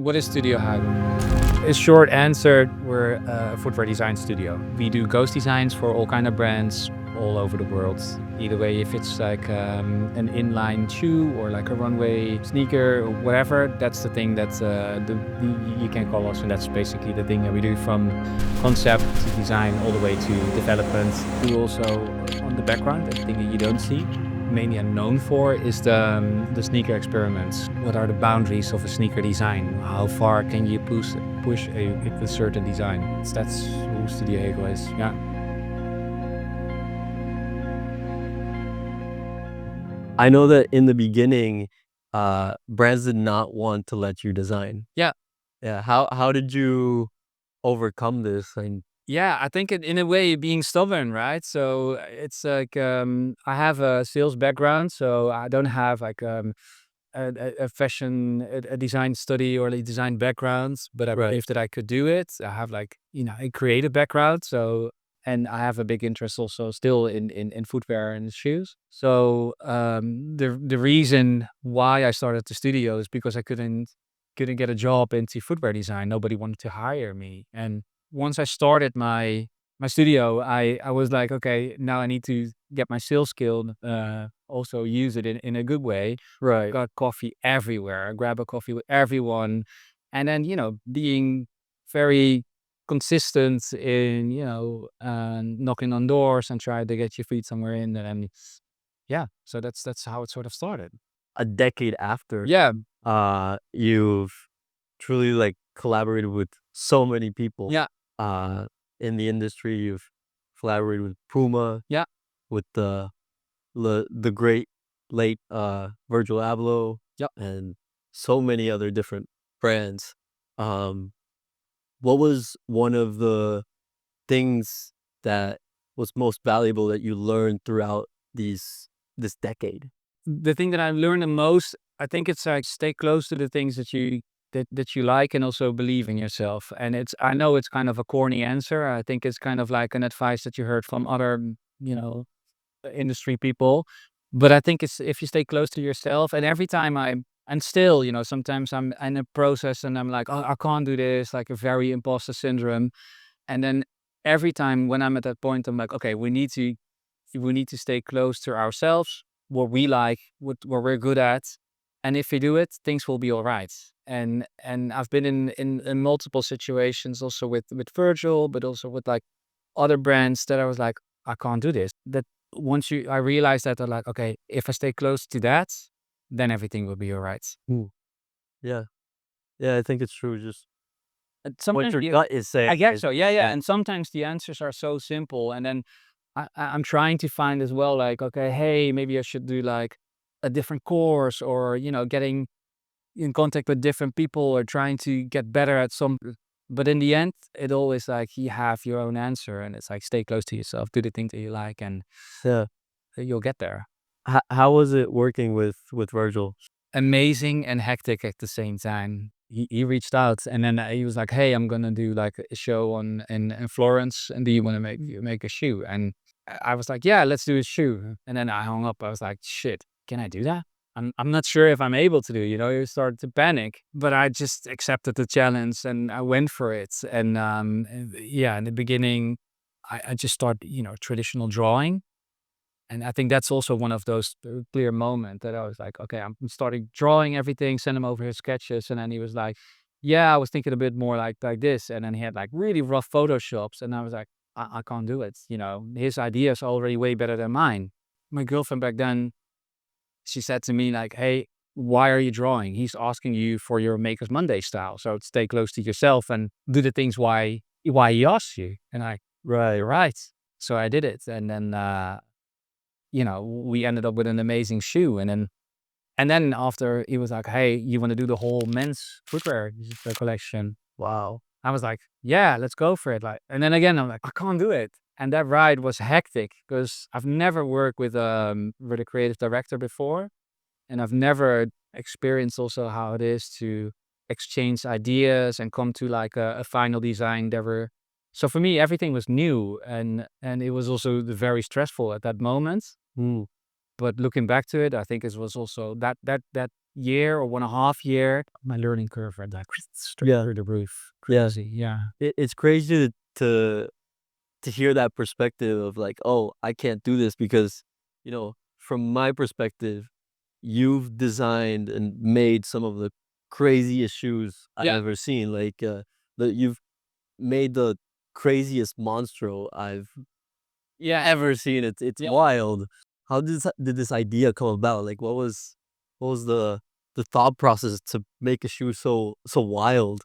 What is Studio Hagel? A short answer, we're a footwear design studio. We do ghost designs for all kind of brands all over the world. Either way, if it's like an inline shoe or like a runway sneaker or whatever, that's the thing that you can call us, and that's basically the thing that we do from concept to design all the way to development. We also, on the background, that thing that you don't see, mainly I'm known for is the sneaker experiments. What are the boundaries of a sneaker design? How far can you push a certain design? That's who Studio Hagel is. Yeah. I know that in the beginning, brands did not want to let you design. Yeah. Yeah. How did you overcome this? Yeah, I think in a way being stubborn, right? So it's like I have a sales background, so I don't have like a fashion, a design study or a design background, but I believe that I could do it. I have like, a creative background, so, and I have a big interest also still in footwear and shoes. So the reason why I started the studio is because I couldn't get a job into footwear design. Nobody wanted to hire me. And once I started my studio, I was like, okay, now I need to get my sales skill, also use it in a good way. Right. Got coffee everywhere. I grab a coffee with everyone. And then, being very consistent in, knocking on doors and try to get your feet somewhere in. And yeah, so that's how it sort of started. A decade after, Yeah. you've truly like collaborated with so many people. Yeah. In the industry, you've collaborated with Puma. Yeah. With the great late Virgil Abloh. Yep. And so many other different brands. What was one of the things that was most valuable that you learned throughout this decade? The thing that I learned the most, I think it's like stay close to the things that you like and also believe in yourself. And I know it's kind of a corny answer. I think it's kind of like an advice that you heard from other, industry people. But I think it's if you stay close to yourself, and every time and still, sometimes I'm in a process and I'm like, oh, I can't do this, like a very imposter syndrome. And then every time when I'm at that point, I'm like, okay, we need to stay close to ourselves, what we like, what we're good at. And if we do it, things will be all right. And I've been in multiple situations also with Virgil, but also with like other brands that I was like, I can't do this. That once I realized that, I'm like, okay, if I stay close to that, then everything will be all right. Yeah. Yeah, I think it's true. Just And what sometimes your gut is saying. I guess so. Yeah. And sometimes the answers are so simple. And then I'm trying to find as well, like, okay, hey, maybe I should do like a different course or, getting in contact with different people or trying to get better at some. But in the end, it always like you have your own answer, and it's like stay close to yourself, do the things that you like, and Yeah. you'll get there. How was it working with Virgil? Amazing and hectic at the same time. He reached out and then he was like, "Hey, I'm gonna do like a show in Florence, and do you want to make a shoe?" And I was like, "Yeah, let's do a shoe." And then I hung up. I was like, "Shit, can I do that?" I'm not sure if I'm able to do. You started to panic, but I just accepted the challenge and I went for it. And yeah, in the beginning, I just started traditional drawing. And I think that's also one of those clear moments that I was like, okay, I'm starting drawing everything, send him over his sketches. And then he was like, yeah, I was thinking a bit more like this. And then he had like really rough Photoshops. And I was like, I can't do it. His ideas are already way better than mine. My girlfriend back then, she said to me like, hey, why are you drawing? He's asking you for your Maker's Monday style. So stay close to yourself and do the things why he asks you. And right. So I did it. And then, we ended up with an amazing shoe. And then after he was like, hey, you want to do the whole men's footwear collection? Wow. I was like, yeah, let's go for it. Like, and then again, I'm like, I can't do it. And that ride was hectic because I've never worked with a creative director before. And I've never experienced also how it is to exchange ideas and come to like a final design that were. So for me, everything was new and it was also very stressful at that moment. Mm. But looking back to it, I think it was also that year or 1.5 year, my learning curve went like straight through the roof. Crazy. Yeah. It's crazy to hear that perspective of like, oh, I can't do this because, from my perspective, you've designed and made some of the craziest shoes I've Yeah. ever seen. Like, you've made the craziest Monstro I've ever seen. It's Yeah. wild. How did this idea come about? Like, what was the thought process to make a shoe so wild?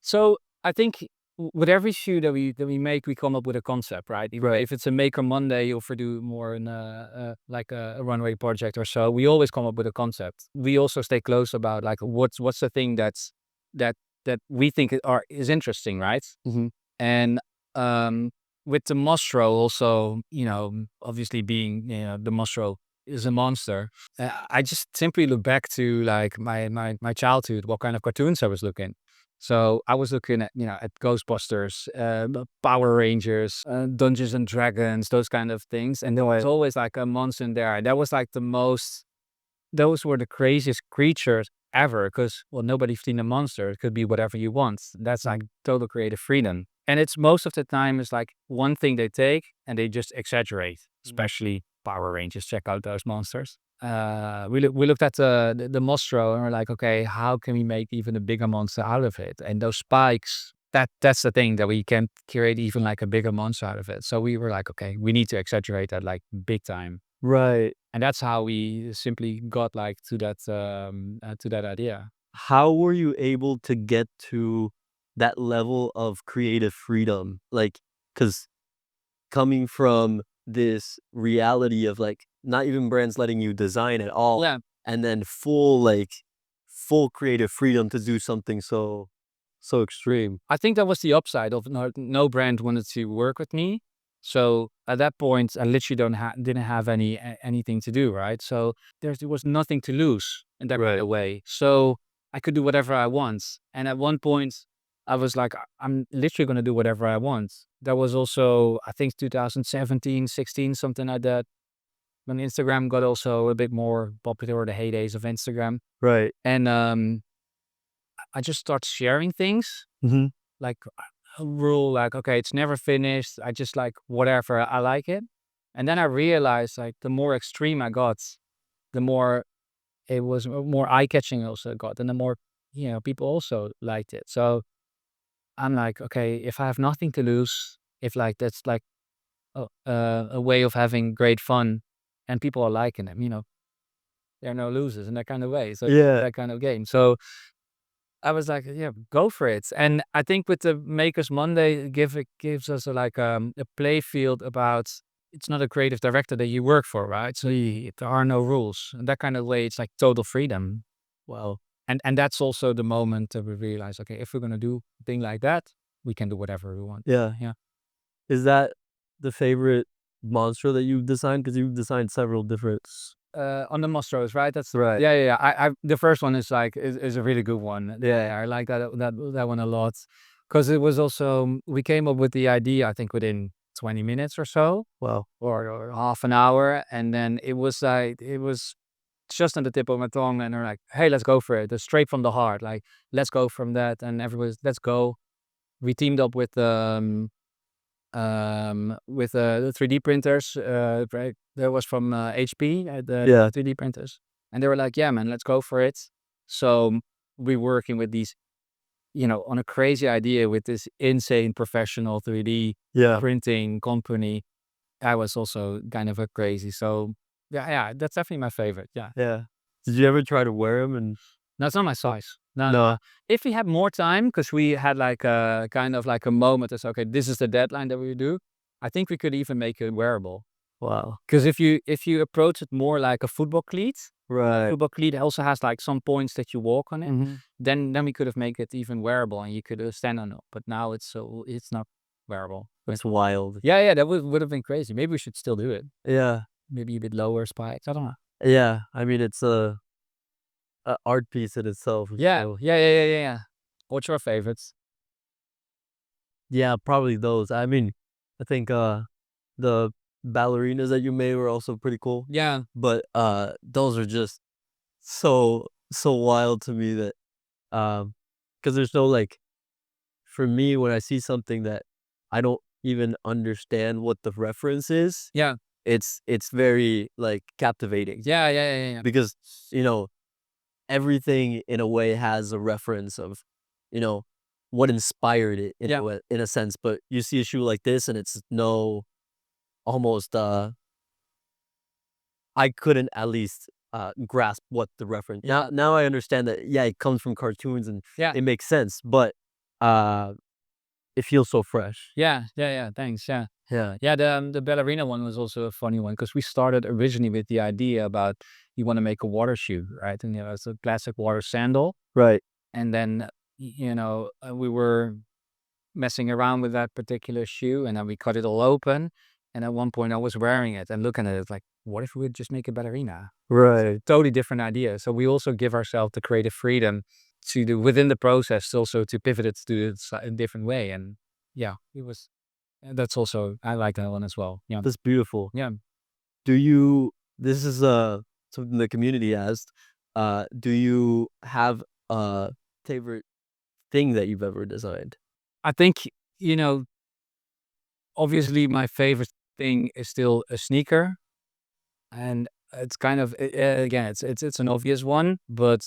So I think with every shoe that we make, we come up with a concept, right? Right. If it's a Maker Monday, or if we do more in like a runway project or so, we always come up with a concept. We also stay close about like what's the thing that that we think is interesting, right? Mhm. And um, with the Mostro also, obviously being, the Mostro is a monster. I just simply look back to like my childhood, what kind of cartoons I was looking. So I was looking at, at Ghostbusters, Power Rangers, Dungeons and Dragons, those kind of things. And there was always like a monster in there. That was like those were the craziest creatures ever, because, well, nobody's seen a monster. It could be whatever you want. That's like total creative freedom. And it's most of the time is like one thing they take and they just exaggerate, especially Power Rangers. Check out those monsters. We looked at the Mostro and we're like, okay, how can we make even a bigger monster out of it? And those spikes, that's the thing, that we can create even like a bigger monster out of it. So we were like, okay, we need to exaggerate that like big time. Right. And that's how we simply got like to that idea. How were you able to get to that level of creative freedom? Like, because coming from this reality of like not even brands letting you design at all, Yeah. and then full creative freedom to do something so extreme. I think that was the upside of no brand wanted to work with me. So at that point, I literally didn't have anything to do, right? So there was nothing to lose in that Right. way. So I could do whatever I want. And at one point, I was like, I'm literally going to do whatever I want. That was also, I think, 2017, 16, something like that, when Instagram got also a bit more popular, the heydays of Instagram. Right. And I just start sharing things, Mhm. like a rule, like, okay, it's never finished. I just like whatever, I like it. And then I realized like the more extreme I got, the more it was more eye catching also got, and the more, people also liked it. So I'm like, okay, if I have nothing to lose, if like that's like a way of having great fun and people are liking them, there are no losers in that kind of way. So Yeah. that kind of game. So I was like, yeah, go for it. And I think with the Makers Monday, it gives us a play field about, it's not a creative director that you work for, right? So there are no rules. And that kind of way, it's like total freedom. Wow. And that's also the moment that we realize, okay, if we're gonna do a thing like that, we can do whatever we want. Yeah. Yeah. Is that the favorite monster that you've designed? Because you've designed several different. On the Mostros, right? That's Right. yeah, yeah, yeah. I the first one is like is a really good one. Yeah, I like that one a lot, because it was also, we came up with the idea, I think, within 20 minutes or so, Wow. or half an hour, and then it was just on the tip of my tongue, and they're like, hey, let's go for it. It's straight from the heart, like, let's go from that, and everybody's, let's go. We teamed up with the 3D printers, right? That was from HP, the Yeah. 3D printers. And they were like, yeah, man, let's go for it. So we're working with these, on a crazy idea with this insane professional 3D Yeah. printing company. I was also kind of a crazy. So yeah, that's definitely my favorite. Yeah. Yeah. Did you ever try to wear them? And No, it's not my size. No, no, no. no. If we had more time, because we had like a kind of like a moment, it's okay, this is the deadline that we do. I think we could even make it wearable. Wow. Because if you approach it more like a Right. football cleat also has like some points that you walk on it. Mhm. Then we could have made it even wearable, and you could stand on it. But now it's not wearable. That's wild. Yeah, yeah, that would have been crazy. Maybe we should still do it. Yeah. Maybe a bit lower spikes. I don't know. Yeah. I mean, it's a art piece in itself. Yeah, So yeah, yeah, yeah, yeah, yeah. What's your favorites? yeah, probably those. I mean, I think the ballerinas that you made were also pretty cool. Yeah, But those are just so so wild to me that, because there's no, like, for me, when I see something that I don't even understand what the reference is, Yeah. it's very, like, captivating Yeah, yeah, yeah, yeah. because, you know, everything in a way has a reference of, you know, what inspired it in Yeah. a way, in a sense, but you see a shoe like this and it's no almost, I couldn't at least, grasp what the reference. Yeah. Now I understand that, yeah, it comes from cartoons and Yeah. it makes sense, but, uh, it feels so fresh. Yeah. Yeah, yeah. Thanks. Yeah. Yeah. Yeah, the ballerina one was also a funny one because we started originally with the idea about you want to make a water shoe, right? And it's a classic water sandal. Right. And then, we were messing around with that particular shoe and then we cut it all open. And at one point I was wearing it and looking at it like, what if we would just make a ballerina? Right. Totally different idea. So we also give ourselves the creative freedom to do within the process also to pivot it to a different way. And yeah, that's also, I like that one as well. Yeah. That's beautiful. Yeah. Do you this is, something the community asked, do you have a favorite thing that you've ever designed? I think, you know, obviously my favorite thing is still a sneaker. And it's kind of, again, it's an obvious one, but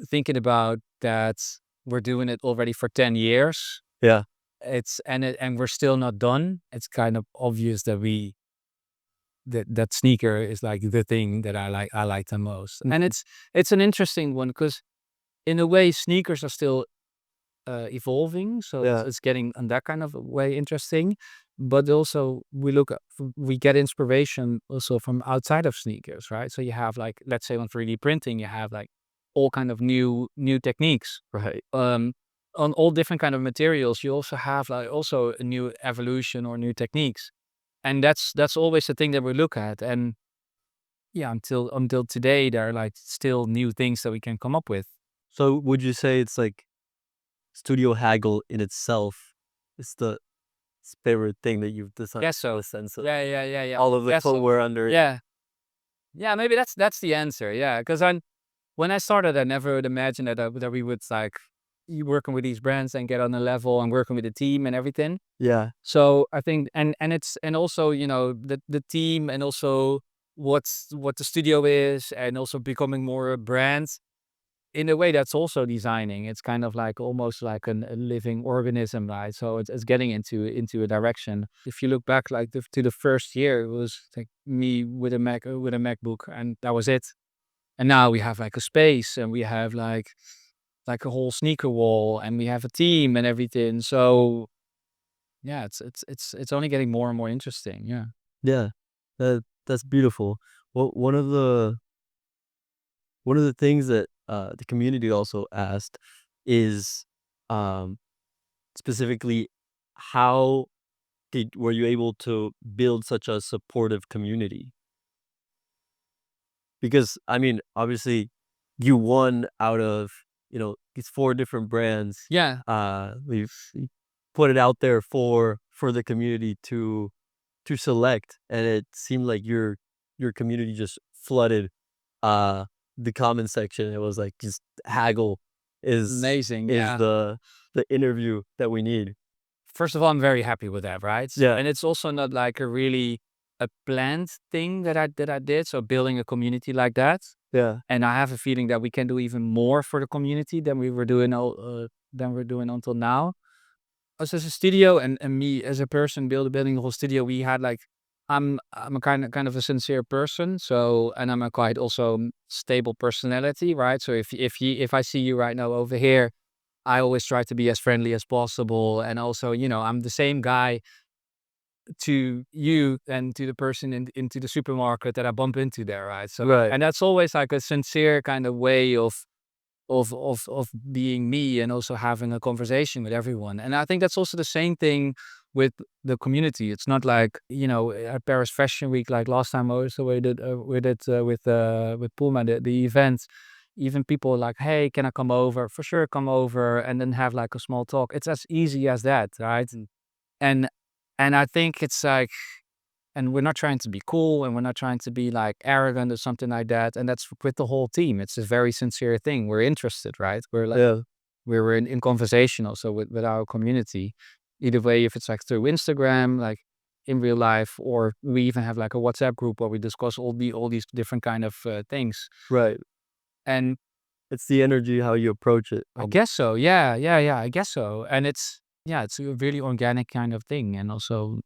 thinking about that, we're doing it already for 10 years. Yeah. And we're still not done. It's kind of obvious that that sneaker is like the thing that I like the most. And Mhm. it's an interesting one because in a way sneakers are still evolving, so it's, Yeah. it's getting in that kind of a way interesting. But also we get inspiration also from outside of sneakers, right? So you have like, let's say on 3D printing, you have like all kind of new techniques Right. on all different kind of materials. You also have like also a new evolution or new techniques, and that's always the thing that we look at. And yeah, until today, there are like still new things that we can come up with. So would you say it's like Studio Hagel in itself is the favorite thing that you've designed Guess in so. the sense of Yeah, yeah, yeah, yeah. all of the Guess so. footwear under it? Yeah. Yeah, maybe that's the answer. Yeah, because when I started, I never would imagine that we would like you working with these brands and get on a level and working with a team and everything. Yeah. So I think, and also the team and also what the studio is, and also becoming more a brand. In a way, that's also designing. It's kind of like almost like a living organism, right? So it's getting into a direction. If you look back, like to the first year, it was like me with a MacBook, and that was it. And now we have like a space, and we have like a whole sneaker wall, and we have a team and everything. So yeah, it's only getting more and more interesting. Yeah. Yeah. That's beautiful. Well, one of the things that, the community also asked is, um, specifically, how were you able to build such a supportive community? Because, I mean, obviously, you won out of, these 4 different brands. Yeah. We've put it out there for the community to select, and it seemed like your community just flooded, uh, the comment section. It was like just haggle Amazing. is Yeah. the interview that we need. First of all, I'm very happy with that, right? Yeah. And it's also not like a planned thing that I did. So building a community like that, Yeah. and I have a feeling that we can do even more for the community than we're doing until now. Us as a studio and me as a person building the whole studio, we had like I'm a kind of a sincere person, so and I'm a quite also stable personality, right? So if I see you right now over here, I always try to be as friendly as possible. And also, I'm the same guy to you and to the person into the supermarket that I bump into there, right? So, Right. and that's always like a sincere kind of way of being me and also having a conversation with everyone. And I think that's also the same thing with the community. It's not like, at Paris Fashion Week, like last time also we did with Puma, the event. Even people like, hey, can I come over? For sure, come over, and then have like a small talk. It's as easy as that, right? And and I think it's like and we're not trying to be cool, and we're not trying to be like arrogant or something like that. And that's with the whole team. It's a very sincere thing. We're interested, right? We're like Yeah. we're in conversation also with our community. Either way, if it's like through Instagram, like in real life, or we even have like a WhatsApp group where we discuss all these different kind of things. Right. And It's the energy, how you approach it. I guess so. Yeah, yeah, yeah. I guess so. And it's a really organic kind of thing. And also,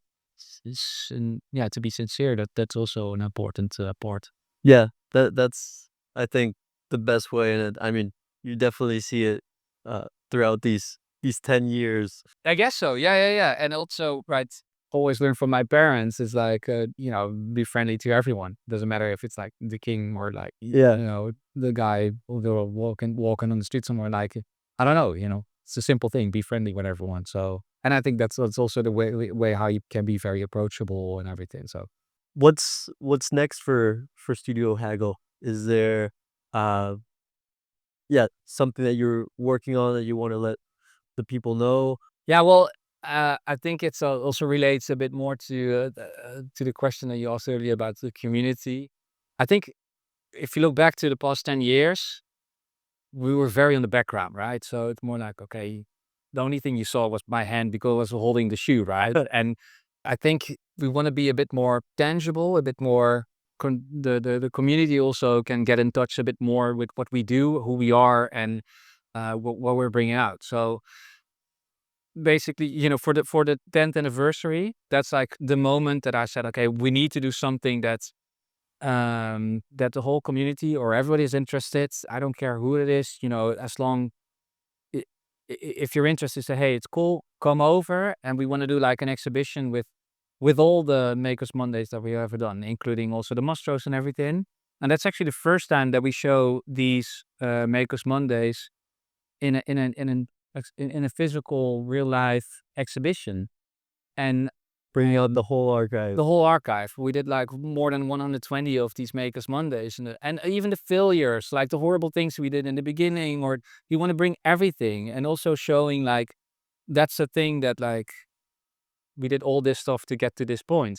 and yeah, to be sincere, that's also an important part. Yeah, that's I think the best way, and I mean, you definitely see it throughout these 10 years. I guess so. Yeah, yeah, yeah. And also, right, always learn from my parents is like, be friendly to everyone. Doesn't matter if it's like the king or like, Yeah. the guy walking on the street somewhere. Like, I don't know. It's a simple thing. Be friendly with everyone. So, and I think that's also the way how you can be very approachable and everything. So, What's next for Studio Hagel? Is there uh yeah, something that you're working on that you want to let the people know? yeah, well, I think it's also relates a bit more to the question that you asked earlier about the community. I think if you look back to the past 10 years, we were very on the background, right? So it's more like, okay, the only thing you saw was my hand because I was holding the shoe, right? And I think we want to be a bit more tangible, a bit more. The community also can get in touch a bit more with what we do, who we are, and what we're bringing out. So basically, for the 10th anniversary, that's like the moment that I said, okay, we need to do something that the whole community or everybody is interested. I don't care who it is, as long i- if you're interested, say, hey, it's cool, come over, and we want to do like an exhibition with all the Makers Mondays that we've ever done, including also the Mostros and everything. And that's actually the first time that we show these Makers Mondays in a physical real life exhibition. And Bringing out the whole archive. the whole archive. We did like more than 120 of these Makers Mondays, and even the failures, like the horrible things we did in the beginning, or you want to bring everything, and also showing like that's the thing that like we did all this stuff to get to this point.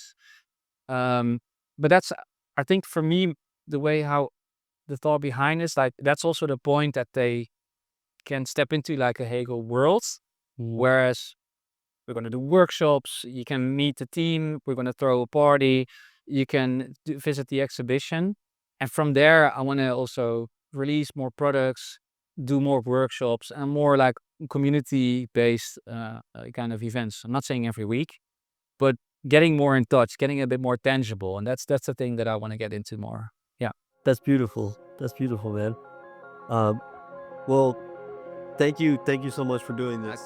Um, but that's, I think for me, the way how the thought behind is like that's also the point that they can step into like a Hegel world, Mhm. whereas we're going to do workshops. You can meet the team. We're going to throw a party. You can visit the exhibition. And from there, I want to also release more products, do more workshops, and more like community based kind of events. I'm not saying every week, but getting more in touch, getting a bit more tangible. And that's the thing that I want to get into more. Yeah. That's beautiful. That's beautiful, man. Um, well, thank you so much for doing this.